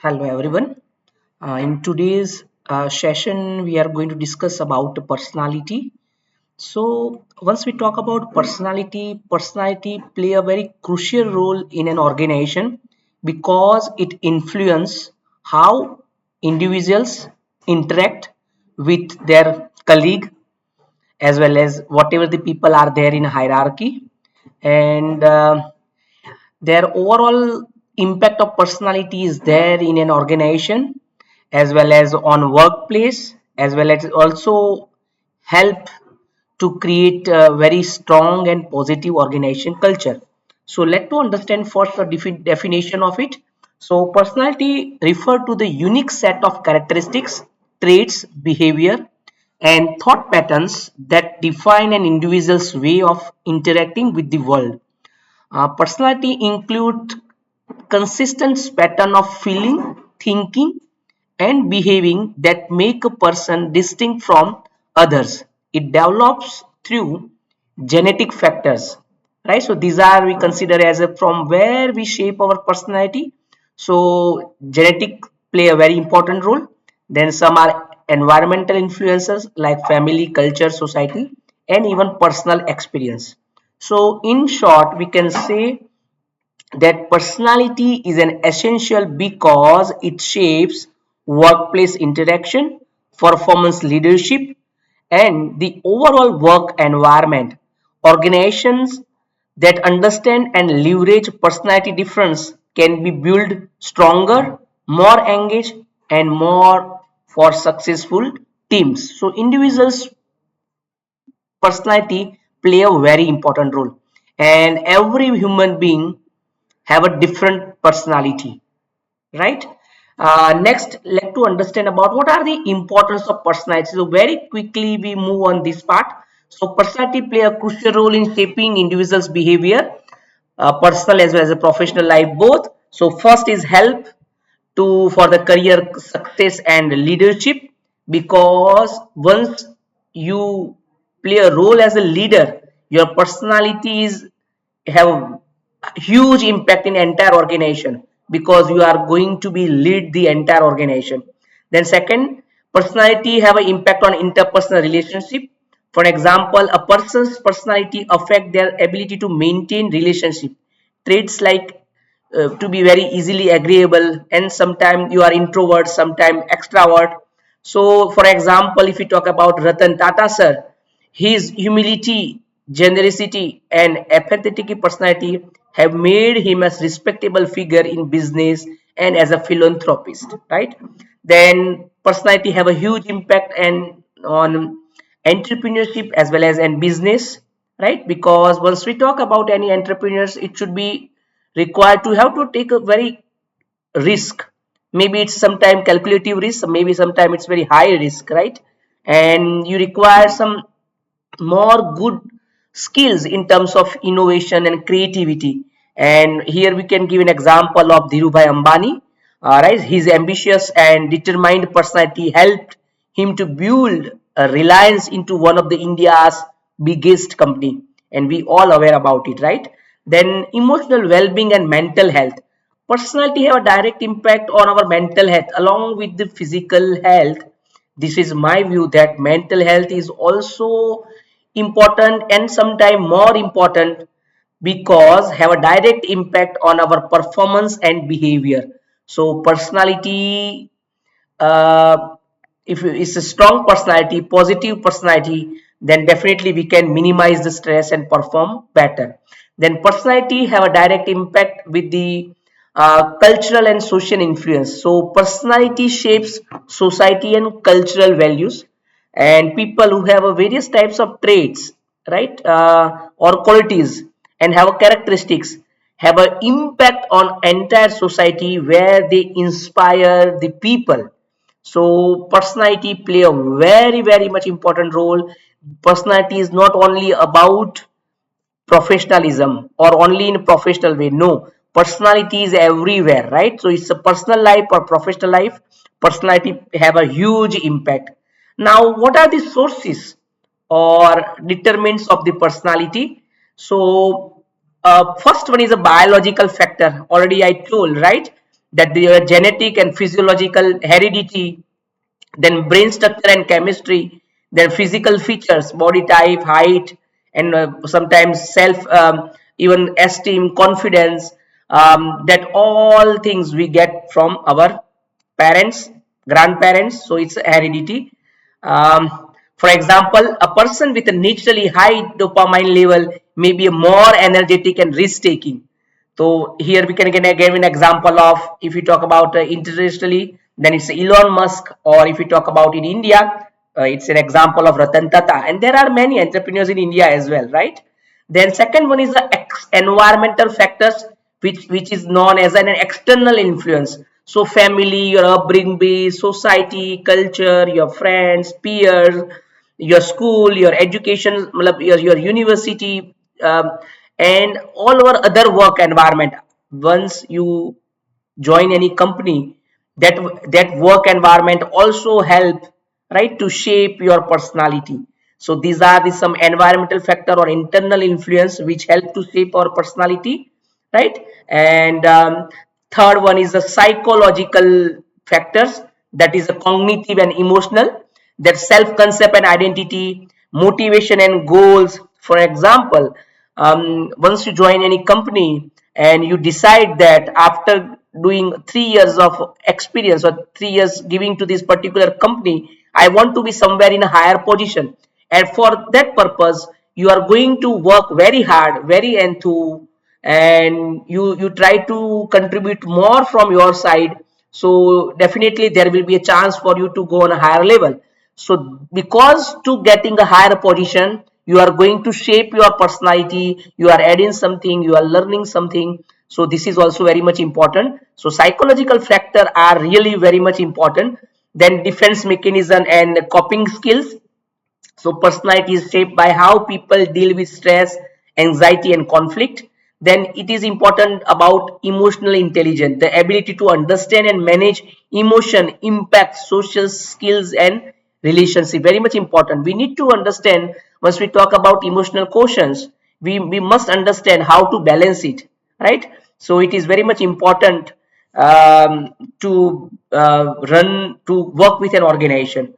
Hello everyone. In today's session, we are going to discuss about personality. So, once we talk about personality play a very crucial role in an organization because it influences how individuals interact with their colleague as well as whatever the people are there in hierarchy, and their overall impact of personality is there in an organization as well as on workplace, as well as also help to create a very strong and positive organization culture. So let to understand first the definition of it. So personality refer to the unique set of characteristics, traits, behavior and thought patterns that define an individual's way of interacting with the world. Personality include consistent pattern of feeling, thinking, and behaving that make a person distinct from others. It develops through genetic factors, right? So these are we consider as a from where we shape our personality. So genetic play a very important role. Then some are environmental influences like family, culture, society, and even personal experience. So in short, we can say that personality is an essential because it shapes workplace interaction, performance leadership, and the overall work environment. Organizations that understand and leverage personality difference can be built stronger, more engaged, and more for successful teams. So individuals personality play a very important role, and every human being have a different personality, right? Next, let to understand about what are the importance of personality. So very quickly we move on this part. So personality play a crucial role in shaping individuals behavior, personal as well as a professional life both. So first is help to for the career success and leadership, because once you play a role as a leader, your personality is have huge impact in entire organization because you are going to be lead the entire organization. Then second, personality have an impact on interpersonal relationship. For example, a person's personality affect their ability to maintain relationship. Traits like to be very easily agreeable, and sometimes you are introvert, sometimes extrovert. So for example, if we talk about Ratan Tata sir, his humility, generosity, and empathetic personality have made him a respectable figure in business and as a philanthropist, right? Then personality have a huge impact and on entrepreneurship as well as in business, right? Because once we talk about any entrepreneurs, it should be required to have to take a very risk. Maybe it's sometime calculative risk, maybe sometime it's very high risk, right? And you require some more good skills in terms of innovation and creativity. And here we can give an example of Dhirubhai Ambani. Right, his ambitious and determined personality helped him to build a Reliance into one of the India's biggest company, and we all aware about it, right? Then emotional well-being and mental health. Personality have a direct impact on our mental health along with the physical health. This is my view that mental health is also important and sometimes more important because have a direct impact on our performance and behavior. So personality, uh, if it's a strong personality, positive personality, then definitely we can minimize the stress and perform better. Then personality have a direct impact with the cultural and social influence. So personality shapes society and cultural values, and people who have a various types of traits, right, or qualities and have characteristics have an impact on entire society where they inspire the people. So personality play a very much important role. Personality is not only about professionalism or only in a professional way. No, personality is everywhere, right? So it's a personal life or professional life, personality have a huge impact. Now what are the sources or determinants of the personality? So first one is a biological factor, already I told, right? that their genetic and physiological heredity, then brain structure and chemistry, then physical features, body type, height, and sometimes self, even esteem, confidence, that all things we get from our parents, grandparents. So it's heredity. For example, a person with a naturally high dopamine level may be more energetic and risk taking. So here we can give an example of, if you talk about internationally, then it's Elon Musk, or if you talk about in India, it's an example of Ratan Tata, and there are many entrepreneurs in India as well, right? Then second one is the environmental factors, which is known as an external influence. So family, your upbringing, society, culture, your friends, peers, your school, your education, your university, and all our other work environment. Once you join any company, that that work environment also help, right, to shape your personality. So these are the some environmental factor or internal influence which help to shape our personality, right? And third one is the psychological factors, that is the cognitive and emotional, that self concept and identity, motivation and goals. For example, once you join any company and you decide that after doing 3 years of experience or 3 years giving to this particular company, I want to be somewhere in a higher position, and for that purpose you are going to work very hard, very enthu, and you try to contribute more from your side. So definitely there will be a chance for you to go on a higher level. So because to getting a higher position, you are going to shape your personality, you are adding something, you are learning something. So this is also very much important. So psychological factor are really very much important. Then defense mechanism and coping skills. So personality is shaped by how people deal with stress, anxiety, and conflict. Then it is important about emotional intelligence, the ability to understand and manage emotion, impact, social skills, and relationship. Very much important. We need to understand, once we talk about emotional quotients, we must understand how to balance it, right? So it is very much important to run to work with an organization.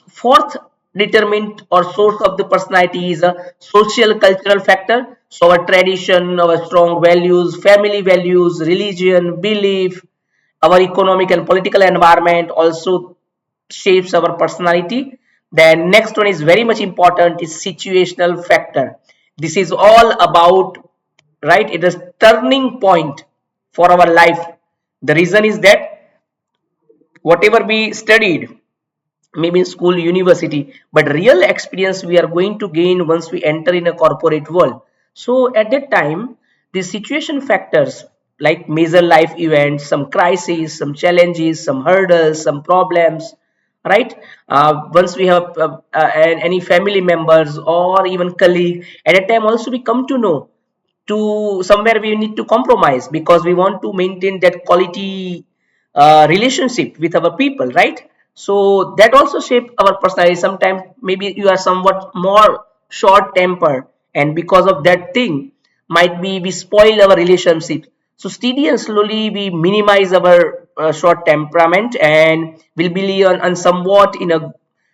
Fourth determinant or source of the personality is a social cultural factor. So our tradition, our strong values, family values, religion, belief, our economic and political environment also shapes our personality. Then next one is very much important, is situational factor. This is all about, right, it is turning point for our life. The reason is that whatever we studied, maybe in school, university, but real experience we are going to gain once we enter in a corporate world. So at that time, the situation factors like major life events, some crises, some challenges, some hurdles, some problems, right? Once we have any family members or even colleague, at that time also we come to know to somewhere we need to compromise because we want to maintain that quality relationship with our people, right? So that also shape our personality. Sometimes maybe you are somewhat more short tempered, and because of that thing might be we spoil our relationship. So steady and slowly we minimize our short temperament and will be on somewhat in a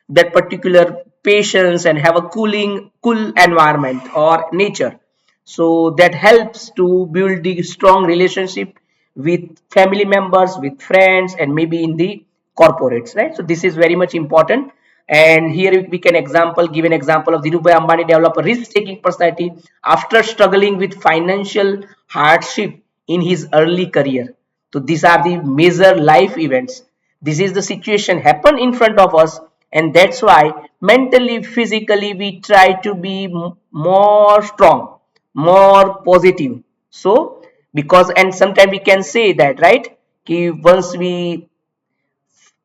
that particular patience and have a cool environment or nature. So that helps to build the strong relationship with family members, with friends, and maybe in the corporates, right? So this is very much important. And here we can give an example of Dhirubhai Ambani develop a risk-taking personality after struggling with financial hardship in his early career. So these are the major life events. This is the situation happen in front of us, and that's why mentally, physically, we try to be more strong, more positive. So because, and sometimes we can say that, right, कि once we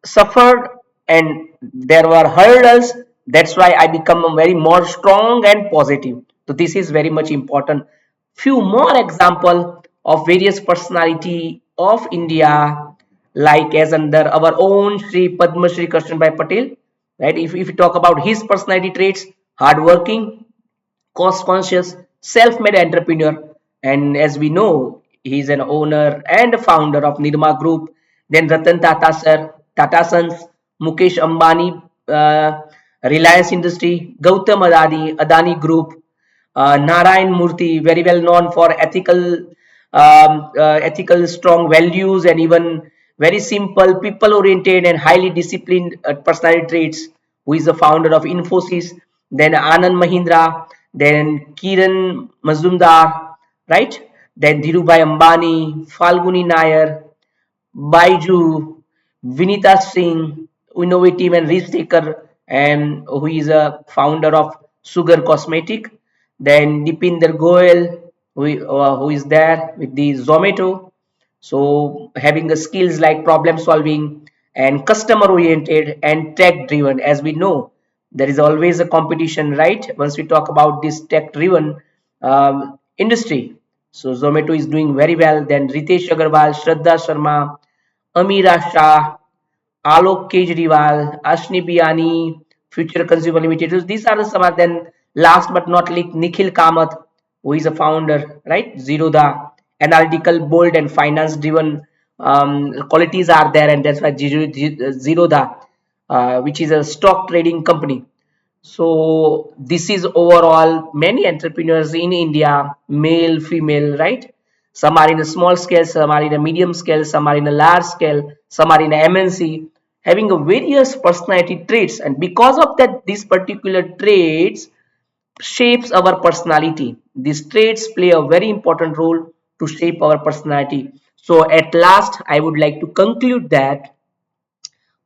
suffered and there were hurdles, that's why I become a very more strong and positive. So this is very much important. Few more example of various personality of India, like as under our own Sri Padma Shri Krishnabhai Patel, right? If you talk about his personality traits: hardworking, cost conscious, self-made entrepreneur, and as we know, He's an owner and a founder of Nirma Group. Then Ratan Tata sir, Tata Sons, Mukesh Ambani, Reliance Industry, Gautam Adani Group, Narayan Murthy, very well known for ethical, strong values, and even very simple, people-oriented, and highly disciplined personality traits. Who is the founder of Infosys? Then Anand Mahindra, then Kiran Mazumdar, right? Then Dhirubhai Ambani, Falguni Nair, Baiju, Vinita Singh, innovative and risk taker, and who is a founder of Sugar Cosmetic. Then Dipinder Goyal, who is there with the Zomato. So having the skills like problem solving and customer oriented and tech driven, as we know, there is always a competition, right? Once we talk about this tech driven industry, so Zomato is doing very well. Then Ritesh Agarwal, Shraddha Sharma, Amira Shah, Alok Kejriwal, Ashni Biani, Future Consumer Limited. So these are the some of them. Last but not least, Nikhil Kamath, who is a founder, right? Zerodha, analytical, bold, and finance-driven qualities are there, and that's why Zerodha, which is a stock trading company. So this is overall many entrepreneurs in India, male, female, right? Some are in a small scale, some are in a medium scale, some are in a large scale, some are in a MNC, having a various personality traits, and because of that, these particular traits shapes our personality. These traits play a very important role to shape our personality. So at last, I would like to conclude that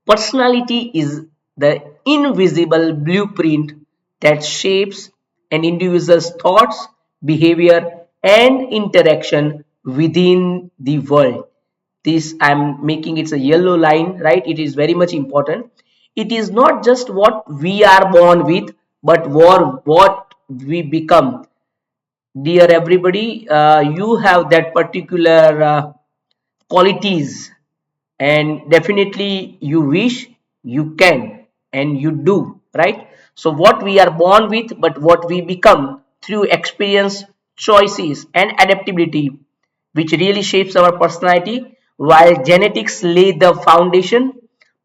personality is the invisible blueprint that shapes an individual's thoughts, behavior, and interaction within the world. This I'm making it's a yellow line, right? It is very much important. It is not just what we are born with, but what we become. Dear everybody, you have that particular qualities, and definitely you wish, you can, and you do, right? So what we are born with, but what we become through experience, choices, and adaptability, which really shapes our personality. While genetics lay the foundation,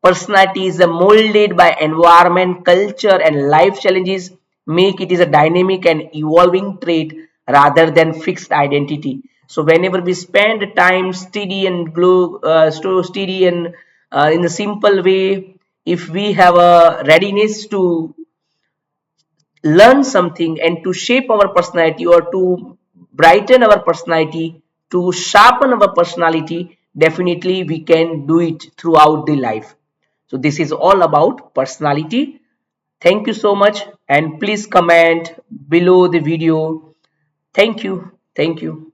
personality is molded by environment, culture, and life challenges, make it is a dynamic and evolving trait rather than fixed identity. So whenever we spend time steady and steady and in a simple way, if we have a readiness to learn something and to shape our personality, or to brighten our personality, to sharpen our personality, definitely we can do it throughout the life. So this is all about personality. Thank you so much, and please comment below the video. Thank you. Thank you.